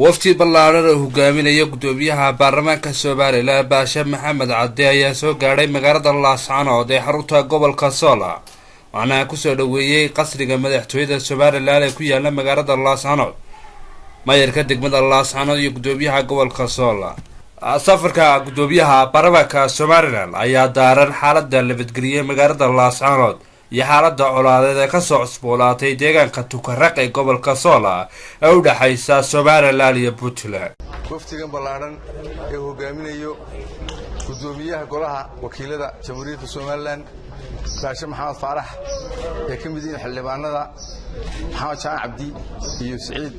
wafti ballaaran oo hogaaminaya gudoomiyaha baarlamaanka Soomaaliland Baasha Maxamed Cabdi ayaa soo gaaray magaalada Laascaanood ee xarunta gobolka Sool waxaana ku soo dhaweeyay qasriga madaxtooyada Soomaaliland ee ku yaala magaalada Laascaanood maayarka degmada Laascaanood iyo gudoomiyaha gobolka Sool. safarka gudoomiyaha baarlamaanka Soomaaliland ayaa daaran xaaladda nabadgelyo magaalada Laascaanood iyo xaaladda colaadeed ee ka soo cusboolaatay deegaanka Tukaraq ee gobolka Sool ee u dhaxaysa Soomaaliland iyo Puntland. waftigan ballaaran ee hogaaminayo gudoomiyaha golaha wakiilada Jamhuuriyadda Soomaaliland Baasha Maxamed Faarax ee ka mid ah xildhibaanada Maxamed Jaan Cabdi iyo Saciid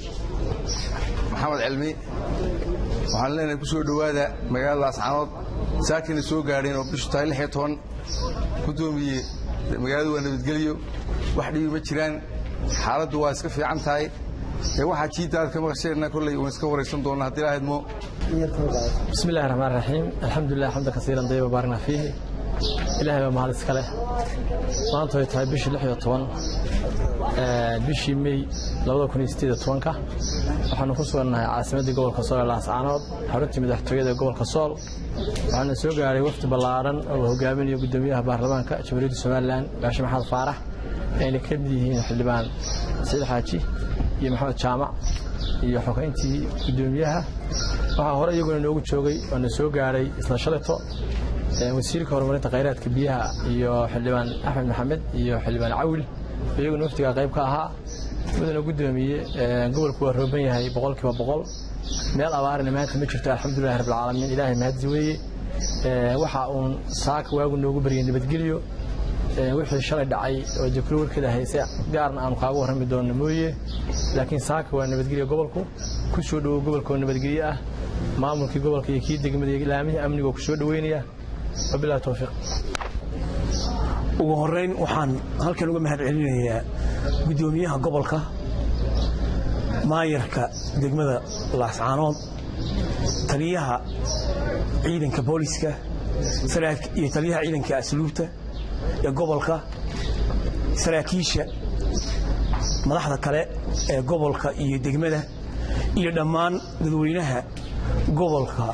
Maxamed Cilmi waxaan leenahay ku soo dhawaada magaalada Laascaanood saakina soo gaareen oo bishu tahay 16 gudoomiye magaaladu waa nabadgelyo wax dhibi ma jiraan xaaladdu waa iska fiican tahay waxa jiidaad ka maqashayna kulay oo iska wareysan doona hadii la hadmo. bismillaahir rahmaanir rahiim alxamdulillaah hamdan kasiiran dayba baarna fiihi ilaahay waa mahad iska leh maanta ay tahay bishii 16 bishii May 2018 waxaanu ku sugnahay caasimadda gobolka Sool Laascaanood xarunta madaxtooyada gobolka Sool waxaana soo gaaray wafti ballaaran oo hogaaminaya gudoomiyaha baarlamaanka Jamhuuriyadda Soomaaliland Baasha Maxamed Faarax ee ka mid yihiin xildhibaan Saciid Xaaji iyo Maxamed Jaamac iyo xogeyntii gudoomiyaha waxa hore iyaguna noogu joogay oo soo gaaray isla shalato wasiirka horumarinta kheyraadka biyaha iyo xildhibaan Axmed Maxamed iyo xildhibaan Cawil iyaguna waftiga qayb ka ahaa mudane gudoomiye gobolku waa rooban yahay 100% meel abaarna maanta ma jirto alxamdulillaah rabbil caalamiin ilaahay mahadsi weeye waxa uu saaka waagu noogu bariyay nabadgelyo wixii shalay dhacay oo degmada haysa gaarna aan qaago warami doono mooye laakiin saaka waa nabadgelyo gobolku ku soo dhaw gobolka nabadgelyo ah maamulkii gobolka iyo kii degmada ilaamihi amniga ku soo dhaweynaya wabillahi tawfiiq. ugu horeyn waxaan halkan uga mahad celinayaa gudoomiyaha gobolka maayarka degmada Laascaanood taliyaha ciidanka booliska iyo taliyaha ciidanka asluubta ee gobolka saraakiisha madaxda kale ee gobolka iyo degmada iyo dhammaan dadweynaha gobolka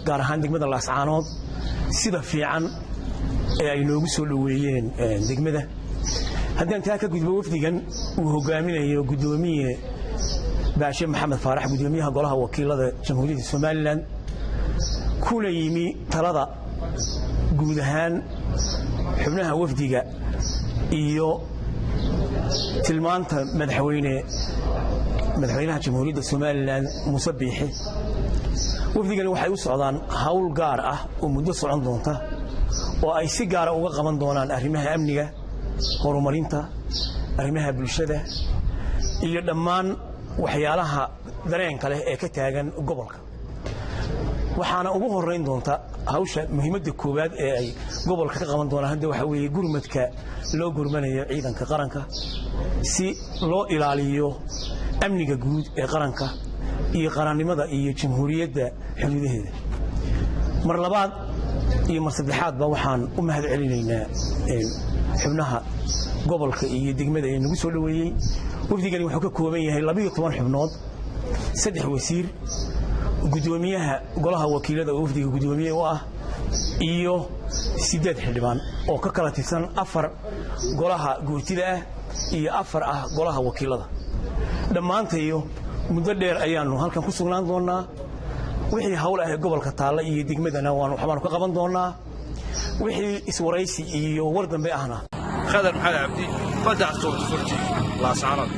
gaar ahaan degmada Laascaanood sida fiican ee ay noogu soo dhaweeyeen degmada. haddaan taa ka gudbo wafdigan uu hogaaminayo gudoomiye Baasha Maxamed Faarax gudoomiyaha golaha wakiilada Jamhuuriyadda Soomaaliland kula yimi talada guud ahaan xubnaha wafdiga iyo tilmaanta madaxweynaha Jamhuuriyadda Soomaaliland Muuse Biixi. wafdigan waxay u socdaan hawl gaar ah oo muddo socon doonta oo ay si gaar ah uga qaban doonaan arrimaha amniga horumarinta arrimaha bulshada iyo dhammaan waxyaalaha dareenka leh ee ka taagan gobolka. waxaana ugu horeyn doonta hawsha muhiimadda koowaad ee ay gobolka ka qaban doonaan hadda waxa weeye gurmadka loo gurmanayo ciidanka qaranka si loo ilaaliyo amniga guud ee qaranka iyo qarannimada iyo jamhuuriyadda xuduudaheeda. mar labaad iyo mar saddexaadba waxaan u mahad celinaynaa xubnaha gobolka iyo degmada ee nagu soo dhaweeyay. wafdigani wuxuu ka kooban yahay 12 xubnood 3 wasiir gudoomiyaha golaha wakiilada oo wafdiga gudoomiye u ah iyo 8 xildhibaan oo ka kala tirsan 4 golaha guurtida ah iyo 4 ah golaha wakiilada. dhammaantayo muddo dheer ayaanu halkan ku sugnaan doonaa wixii hawl ah ee gobolka taala iyo degmadana waxaan ka qaban doonaa wixii iswaraysi iyo war dambe ahna. Khadar Maxamed Cabdi fadax soo furti Laascaanood.